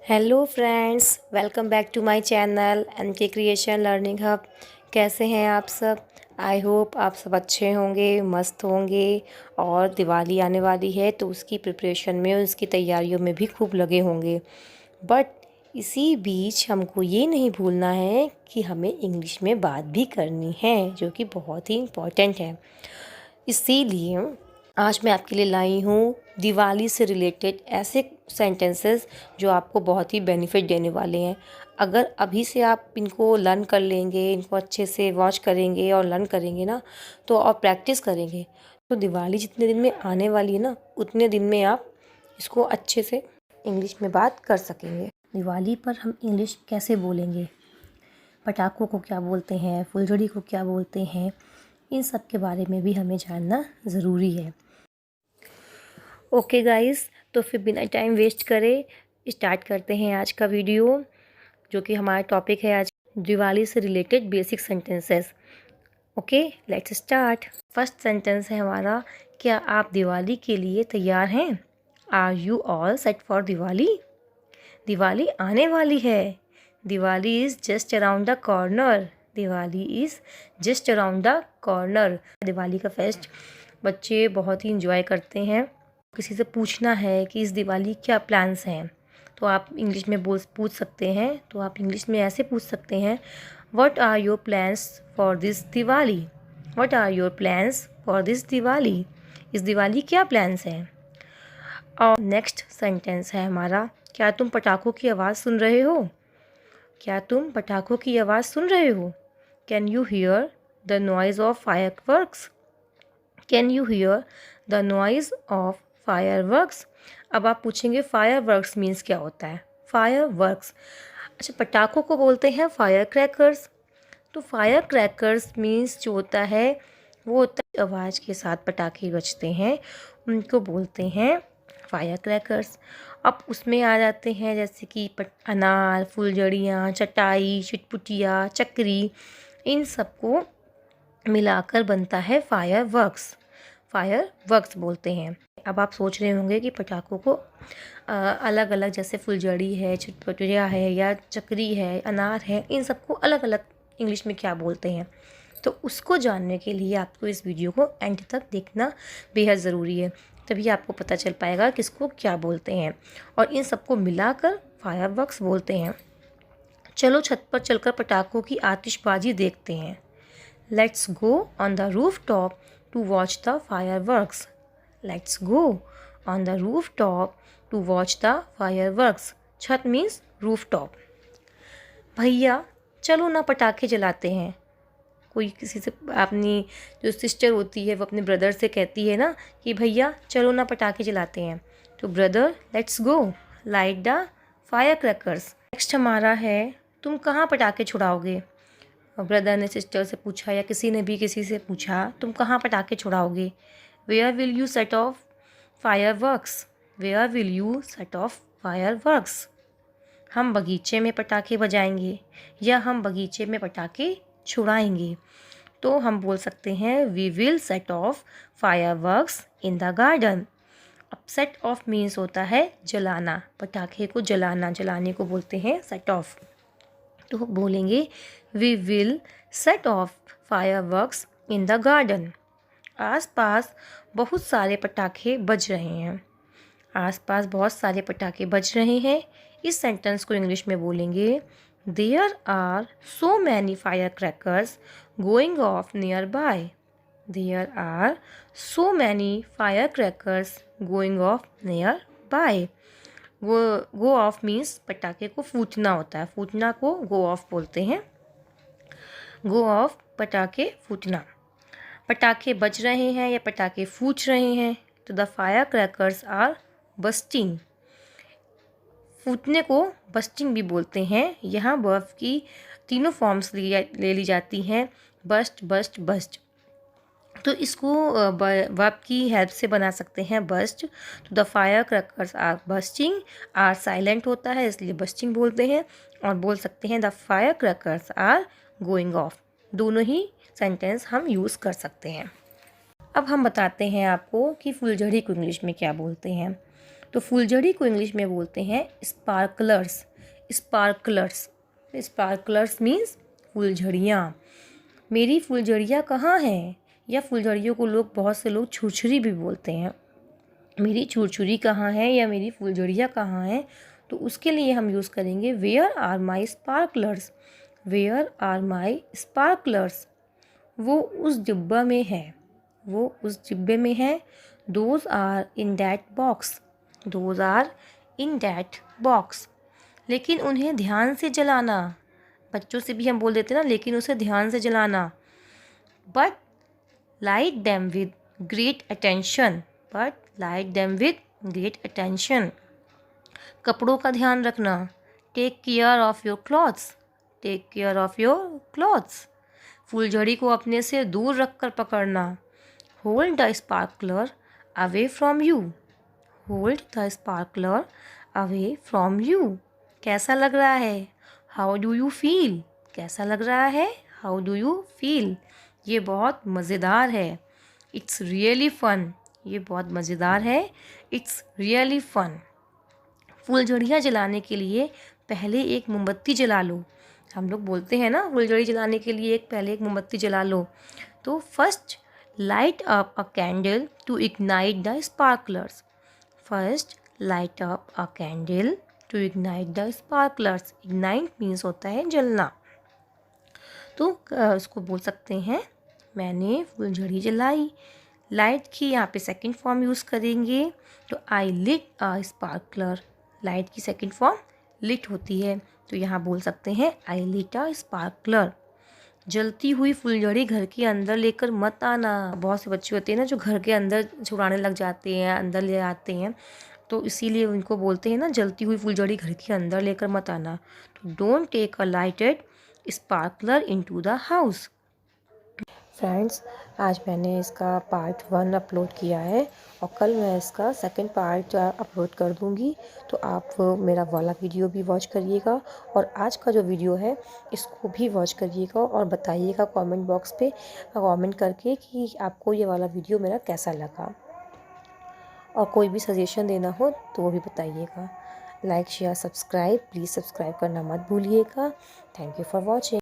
Hello friends, welcome back to my channel NK creation learning hub. कैसे हैं आप सब? आई होप आप सब अच्छे होंगे, मस्त होंगे। और दिवाली आने वाली है तो उसकी प्रिपरेशन में, उसकी तैयारियों में भी खूब लगे होंगे। बट इसी बीच हमको ये नहीं भूलना है कि हमें इंग्लिश में बात भी करनी है, जो कि बहुत ही इम्पॉर्टेंट है। इसीलिए आज मैं आपके लिए लाई हूँ दिवाली से रिलेटेड ऐसे सेंटेंसेस जो आपको बहुत ही बेनिफिट देने वाले हैं। अगर अभी से आप इनको लर्न कर लेंगे, इनको अच्छे से वॉच करेंगे और लर्न करेंगे ना, तो और प्रैक्टिस करेंगे, तो दिवाली जितने दिन में आने वाली है ना, उतने दिन में आप इसको अच्छे से इंग्लिश में बात कर सकेंगे। दिवाली पर हम इंग्लिश कैसे बोलेंगे, पटाखों को क्या बोलते हैं, फुलझड़ी को क्या बोलते हैं, इन सब के बारे में भी हमें जानना ज़रूरी है। ओके गाइस, तो फिर बिना टाइम वेस्ट करे स्टार्ट करते हैं आज का वीडियो, जो कि हमारा टॉपिक है आज दिवाली से related basic sentences. Okay, let's start. First sentence है हमारा, क्या आप दिवाली के लिए तैयार हैं? Are you all set for Diwali? Diwali आने वाली है। Diwali is just around the corner. Diwali is just around the corner. Diwali का फेस्ट बच्चे बहुत ही इंजॉय करते हैं। किसी से पूछना है कि इस दिवाली क्या प्लान्स हैं, तो आप इंग्लिश में पूछ सकते हैं। तो आप इंग्लिश में ऐसे पूछ सकते हैं, what are your plans for this Diwali? What are your plans for this Diwali? इस दिवाली क्या प्लान्स हैं? और नेक्स्ट सेंटेंस है हमारा, क्या तुम पटाखों की आवाज़ सुन रहे हो? क्या तुम पटाखों की आवाज़ सुन रहे हो? Can you here the noise of fireworks? Can you here the noise of fireworks? अब आप पूछेंगे फायरवर्क्स मीन्स क्या होता है? फायरवर्क्स, अच्छा, पटाखों को बोलते हैं फायर क्रैकर्स। तो फायर क्रैकर्स मीन्स जो होता है वो होता है आवाज़ के साथ पटाखे बजते हैं, उनको बोलते हैं फायर क्रैकर्स। अब उसमें आ जाते हैं जैसे कि अनार, फुलझड़ियाँ, चटाई, चिटपुटिया, चक्री, इन सबको मिलाकर बनता है फायरवर्क्स। फायरवर्क्स बोलते हैं। अब आप सोच रहे होंगे कि पटाखों को अलग अलग, जैसे फुलझड़ी है, चिटपुटिया है, या चक्री है, अनार है, इन सबको अलग अलग इंग्लिश में क्या बोलते हैं। तो उसको जानने के लिए आपको इस वीडियो को एंड तक देखना बेहद ज़रूरी है, तभी आपको पता चल पाएगा किसको क्या बोलते हैं। और इन सबको मिलाकर फायरवर्क्स बोलते हैं। चलो छत पर चलकर पटाखों की आतिशबाजी देखते हैं। Let's go on the rooftop to watch the fireworks. Let's go on the rooftop to watch the fireworks. छत मीन्स रूफ टॉप। भैया चलो ना पटाखे जलाते हैं। कोई किसी से, अपनी जो सिस्टर होती है वो अपने ब्रदर से कहती है ना कि भैया चलो ना पटाखे जलाते हैं। तो brother, let's go light the fire crackers. Next हमारा है, तुम कहाँ पटाखे छुड़ाओगे? ब्रदर ने सिस्टर से पूछा, या किसी ने भी किसी से पूछा, तुम कहाँ पटाखे छुड़ाओगे? Where will you set off fireworks? Where will you set off fireworks? हम बगीचे में पटाखे बजाएंगे, या हम बगीचे में पटाखे छुड़ाएंगे। तो हम बोल सकते हैं we will set off fireworks in the garden. अब सेट ऑफ मीन्स होता है जलाना, पटाखे को जलाना, जलाने को बोलते हैं सेट ऑफ। तो बोलेंगे we will set off fireworks in the garden. आसपास बहुत सारे पटाखे बज रहे हैं। आसपास बहुत सारे पटाखे बज रहे हैं। इस सेंटेंस को इंग्लिश में बोलेंगे, there are so many firecrackers going off nearby. There are so many firecrackers going off nearby. Go off means पटाखे को फूटना होता है, फूटना को गो ऑफ बोलते हैं। गो ऑफ, पटाखे फूटना। पटाखे बज रहे हैं या पटाखे फूट रहे हैं, तो the fire crackers are busting. फूटने को बस्टिंग भी बोलते हैं। यहाँ वर्ब की तीनों फॉर्म्स ले ली जाती हैं, बस्ट, बस्ट, बस्ट। तो इसको वर्ब की हेल्प से बना सकते हैं बस्ट। तो the fire crackers are bursting, R silent होता है इसलिए बस्टिंग बोलते हैं। और बोल सकते हैं the fire crackers are going off. दोनों ही सेंटेंस हम यूज़ कर सकते हैं। अब हम बताते हैं आपको कि फुलझड़ी को इंग्लिश में क्या बोलते हैं। तो फुलझड़ी को इंग्लिश में बोलते हैं स्पार्कलर्स। स्पार्कलर्स, स्पार्कलर्स मीन्स फुलझड़ियाँ। मेरी फुलझड़ियाँ कहाँ हैं? या फुलझड़ियों को बहुत से लोग छुरछुरी भी बोलते हैं। मेरी छुरछुरी कहाँ है या मेरी फुलझड़ियाँ कहाँ हैं? तो उसके लिए हम यूज़ करेंगे where are my sparklers. Where are my sparklers. वो उस डिब्बा में है, वो उस डिब्बे में है। Those are in that box. Those are in that box. लेकिन उन्हें ध्यान से जलाना। बच्चों से भी हम बोल देते हैं ना, लेकिन उसे ध्यान से जलाना। But light them with great attention. But light them with great attention. कपड़ों का ध्यान रखना। Take care of your clothes. Take care of your clothes. फुलझड़ी को अपने से दूर रखकर पकड़ना। Hold the sparkler away from you. Hold the sparkler away from you. कैसा लग रहा है? How do you feel? कैसा लग रहा है? How do you feel? ये बहुत मज़ेदार है। इट्स रियली फ़न। ये बहुत मज़ेदार है। इट्स रियली फ़न। फुलझड़ियाँ जलाने के लिए पहले एक मोमबत्ती जला लो। हम लोग बोलते हैं ना, फुलझड़ी जलाने के लिए पहले एक मोमबत्ती जला लो। तो first light up a candle to ignite the sparklers. First light up a candle to ignite the sparklers. Ignite means होता है जलना। तो उसको बोल सकते हैं मैंने फुलझड़ी जलाई। लाइट की यहाँ पे सेकंड फॉर्म यूज़ करेंगे, तो आई लिट अ स्पार्कलर। लाइट की सेकंड फॉर्म लिट होती है, तो यहाँ बोल सकते हैं आई लिट अ स्पार्कलर। जलती हुई फुलझड़ी घर के अंदर लेकर मत आना। बहुत से बच्चे होते हैं ना जो घर के अंदर छुड़ाने लग जाते हैं, अंदर ले आते हैं, तो इसीलिए उनको बोलते हैं ना, जलती हुई फुलझड़ी घर के अंदर लेकर मत आना। तो don't take a lighted sparkler into the house. Friends, आज मैंने इसका पार्ट 1 अपलोड किया है और कल मैं इसका सेकंड पार्ट अपलोड कर दूंगी, तो आप मेरा वाला वीडियो भी वॉच करिएगा और आज का जो वीडियो है इसको भी वॉच करिएगा और बताइएगा कमेंट बॉक्स पे कमेंट करके कि आपको ये वाला वीडियो मेरा कैसा लगा, और कोई भी सजेशन देना हो तो वो भी बताइएगा। Like share subscribe, please subscribe करना मत भूलिएगा। Thank you for watching.